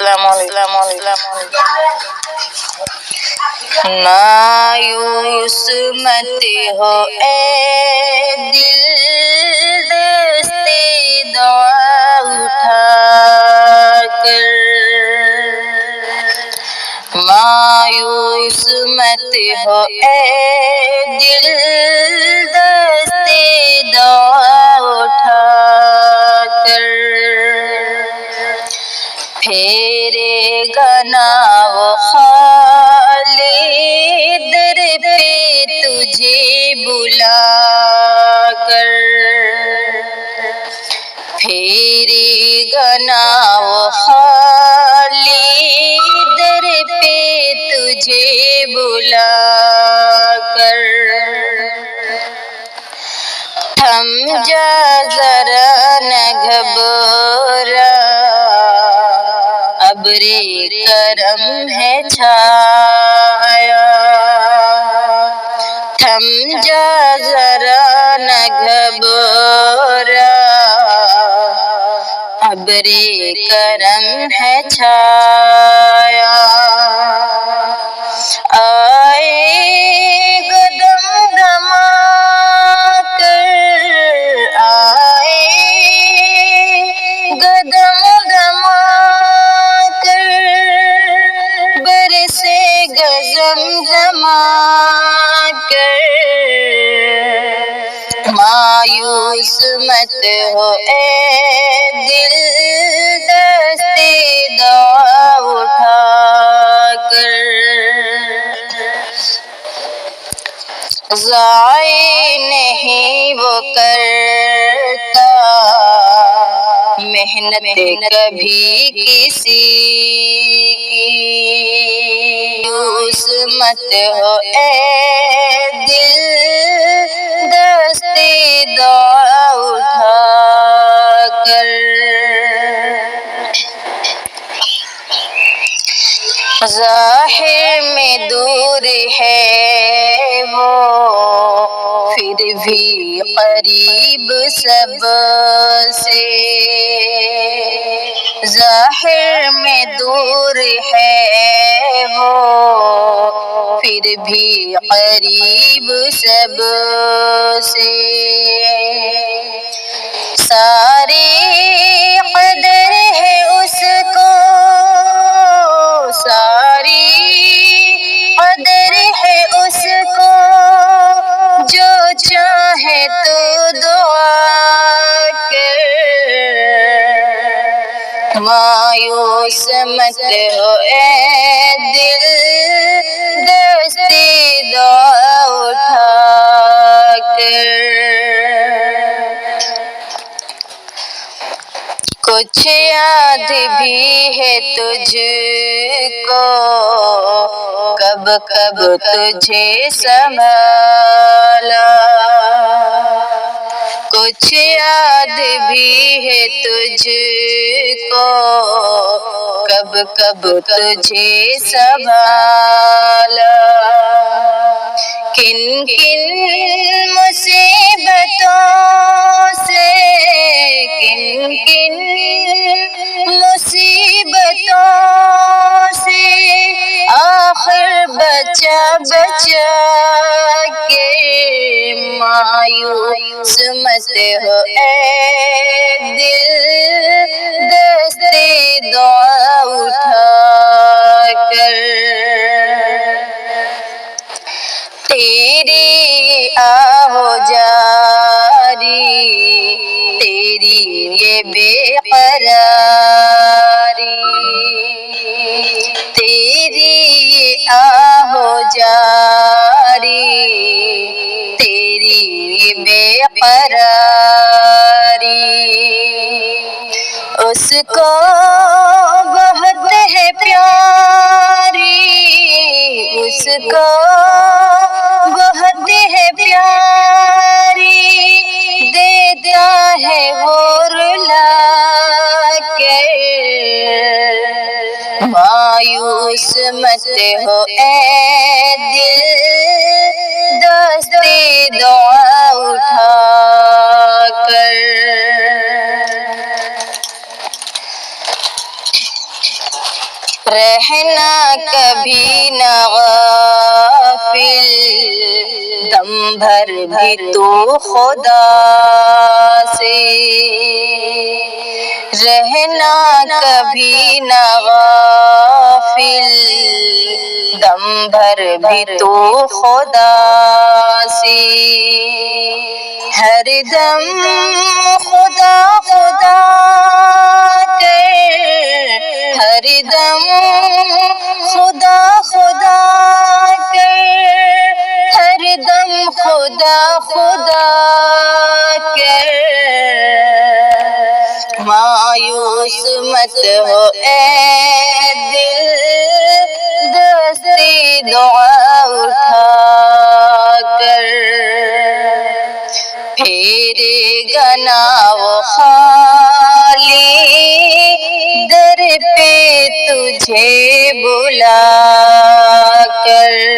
السلام علیکم۔ مایوس مت ہو اے دل، دستے دعا اٹھا کر۔ مایوس مت ہو اے دل، دستے دعا اٹھا کر۔ پھیرے گا نہ وہ خالی در پہ تجھے بلا کر۔ پھیرے گا نہ وہ خالی در پہ تجھے بلا کر۔ تھم جا ذرا نہ گھبرا، ابر کرم ہے چھایا۔ تھم جا ذرا نہ گھبرا، ابر کرم ہے چھایا۔ آئے گا دم دما کر، آئے گا دم دما کر، برسے گا زمزما کر۔ مایوس مت ہو اے دل، دستے دعا اٹھا کر۔ ضائع نہیں وہ کرتا محنت کبھی کسی کی۔ مایوس مت ہو اے دل، دستے دعا اٹھا کر۔ ظاہر میں دور ہے وہ، پھر بھی قریب سب سے۔ ظاہر میں دور ہے وہ، پھر بھی قریب سب سے۔ ساری قدر ہے اس کو، ساری قدر ہے اس کو، جو چاہے تو دعا کر۔ مایوس مت ہو اے دل، دستے دعا اٹھا کر۔ کچھ یاد بھی ہے تجھ کو، کب کب تجھے سنبھالا۔ کچھ یاد بھی ہے تجھ کو، کب کب تجھے سنبھالا۔ کن کن مصیبتوں سے، کن کن مصیبتوں سے، آخر بچا بچا کے۔ مایوس مت ہو اے دل، دستے دعا اٹھا کر۔ تیری آہو جاری، تیری یہ بے قراری، تیری آہو جاری، تیری یہ بے قراری۔ اس کو بہت ہے پیاری، اس کو بہت ہے پیاری، دیتا ہے وہ رلا کے۔ مایوس مت ہو اے دل، دستے دعا اٹھا کر۔ رہنا کبھی نہ غافل، دم بھر بھی تو خدا سے، رہنا کبھی نہ غافل، دم بھر بھی تو خدا سے، ہر دم خدا خدا کر، ہر دم خدا خدا کر، ہر دم خدا خدا کر، مایوس مت ہو اے دل، دستی دعا اٹھا کر، پھیرے گا نہ وہ خالی در پہ تجھے بلا کر۔